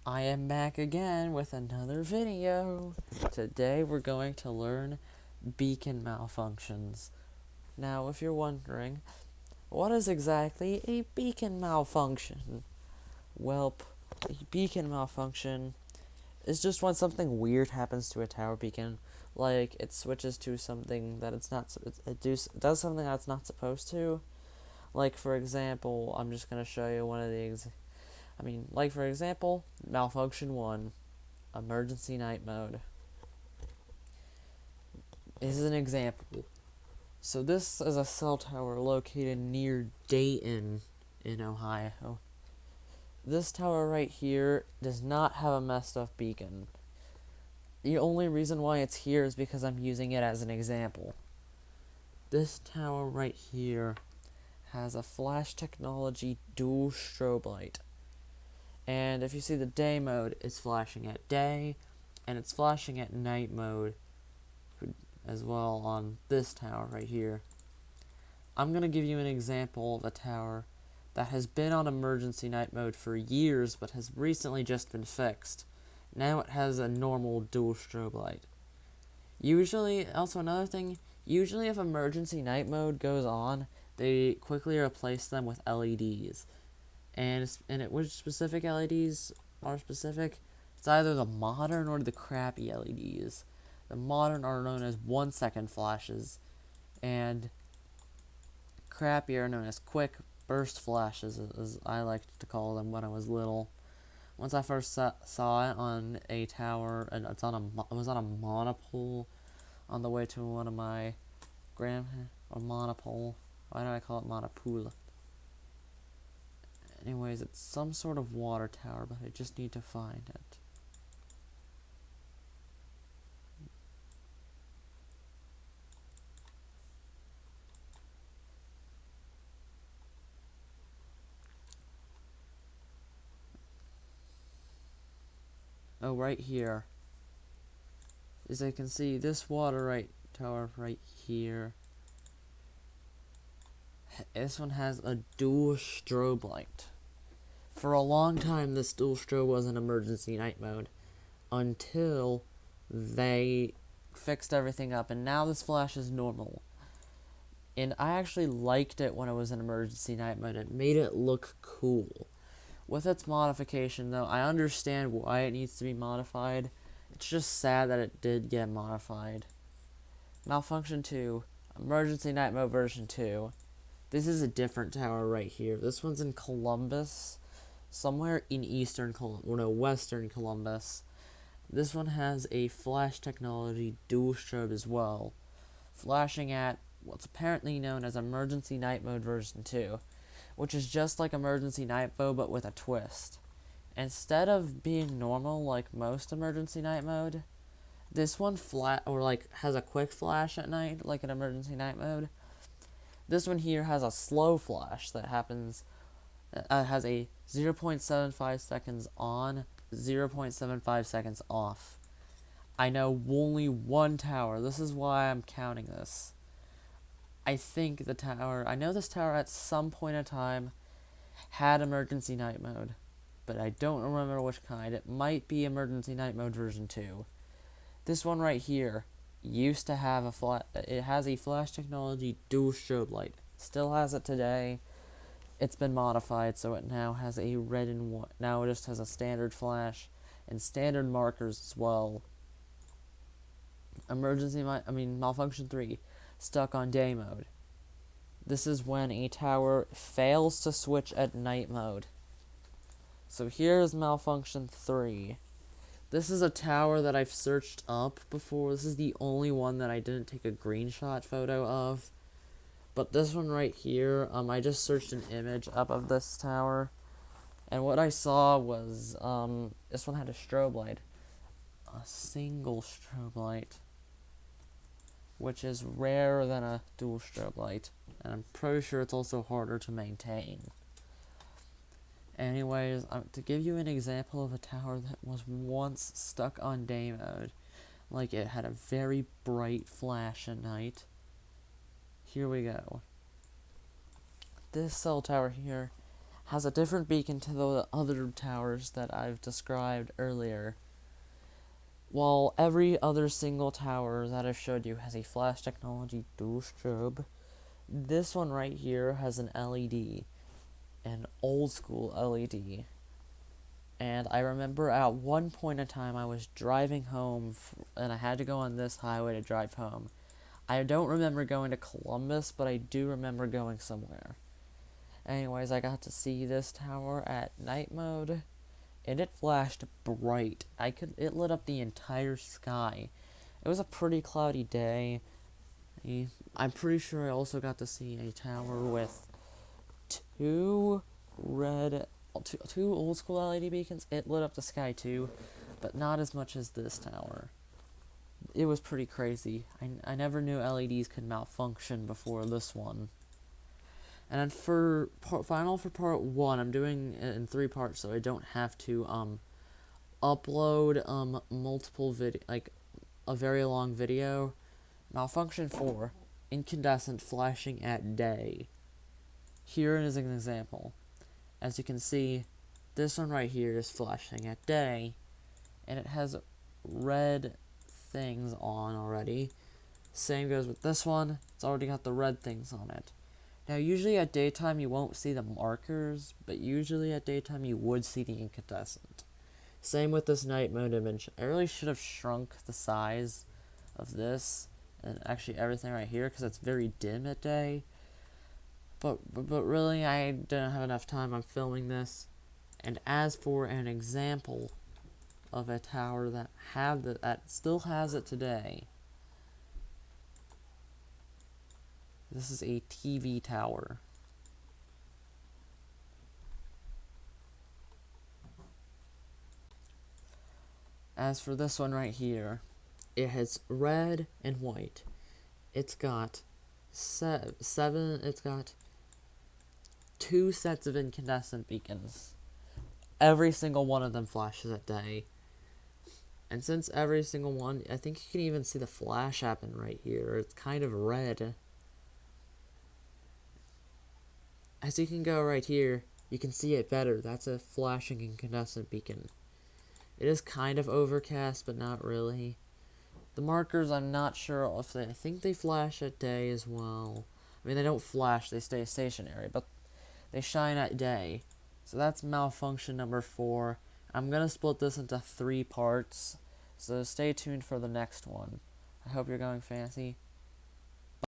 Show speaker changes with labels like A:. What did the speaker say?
A: I am back again with another video. Today we're going to learn beacon malfunctions. Now, if you're wondering, what is exactly a beacon malfunction? Well, a beacon malfunction is just when something weird happens to a tower beacon, like it switches to something that it's not, does something that's not supposed to. Like, for example, I'm just going to show you one of the like, for example, malfunction 1, emergency night mode. This is an example. So this is a cell tower located near Dayton in Ohio. This tower right here does not have a messed up beacon. The only reason why it's here is because I'm using it as an example. This tower right here has a flash technology dual strobe light. And if you see the day mode, it's flashing at day, and it's flashing at night mode as well on this tower right here. I'm going to give you an example of a tower that has been on emergency night mode for years but has recently just been fixed. Now it has a normal dual strobe light. Usually, also another thing, usually if emergency night mode goes on, they quickly replace them with LEDs. Which specific LEDs are specific? It's either the modern or the crappy LEDs. The modern are known as 1-second flashes, and crappy are known as quick burst flashes, as I liked to call them when I was little. Once I first saw it on a tower, and it was on a monopole on the way to one of my monopole. Why do I call it monopole? Anyways, it's some sort of water tower, but I just need to find it. Oh, right here. As I can see, this water tower right here. This one has a dual strobe light. For a long time, this dual strobe was in emergency night mode until they fixed everything up, and now this flash is normal. And I actually liked it when it was in emergency night mode. It made it look cool. With its modification, though, I understand why it needs to be modified. It's just sad that it did get modified. Malfunction 2, emergency night mode version 2. This is a different tower right here. This one's in Columbus, somewhere in western Columbus. This one has a flash technology dual strobe as well, flashing at what's apparently known as emergency night mode version 2, which is just like emergency night mode but with a twist. Instead of being normal like most emergency night mode, this one has a quick flash at night like an emergency night mode. This one here has a slow flash that has a 0.75 seconds on, 0.75 seconds off. I know only one tower. This is why I'm counting this. I know this tower at some point in time had emergency night mode, but I don't remember which kind. It might be emergency night mode version 2. This one right here used to have it has a flash technology dual strobe light. Still has it today. It's been modified, so it now has a red and white. Now it just has a standard flash and standard markers as well. Malfunction 3, stuck on day mode. This is when a tower fails to switch at night mode. So here's malfunction 3. This is a tower that I've searched up before. This is the only one that I didn't take a screenshot photo of. But this one right here, I just searched an image up of this tower. And what I saw was, this one had a strobe light. A single strobe light. Which is rarer than a dual strobe light. And I'm pretty sure it's also harder to maintain. Anyways, to give you an example of a tower that was once stuck on day mode, like it had a very bright flash at night. Here we go. This cell tower here has a different beacon to the other towers that I've described earlier. While every other single tower that I've showed you has a flash technology dual strobe, this one right here has an LED, an old school LED. And I remember at one point in time I was driving home, and I had to go on this highway to drive home. I don't remember going to Columbus, but I do remember going somewhere. Anyways, I got to see this tower at night mode, and it flashed bright. It lit up the entire sky. It was a pretty cloudy day. I'm pretty sure I also got to see a tower with two old school LED beacons. It lit up the sky too, but not as much as this tower. It was pretty crazy. I never knew LEDs could malfunction before this one. And then for part 1, I'm doing it in 3 parts, so I don't have to upload multiple like a very long video. Malfunction 4, incandescent flashing at day. Here is an example. As you can see, this one right here is flashing at day, and it has red things on already. Same goes with this one. It's already got the red things on it. Now, usually at daytime you won't see the markers, but usually at daytime you would see the incandescent. Same with this night mode image. I really should have shrunk the size of this and actually everything right here because it's very dim at day. But really, I didn't have enough time. I'm filming this. And as for an example of a tower that still has it today, this is a TV tower. As for this one right here, it has red and white. It's got it's got 2 sets of incandescent beacons. Every single one of them flashes at day. And since every single one, I think you can even see the flash happen right here. It's kind of red. As you can go right here, you can see it better. That's a flashing incandescent beacon. It is kind of overcast, but not really. The markers, I'm not sure if I think they flash at day as well. I mean, they don't flash, they stay stationary, but they shine at day. So that's malfunction number 4. I'm going to split this into 3 parts, so stay tuned for the next one. I hope you're going fancy.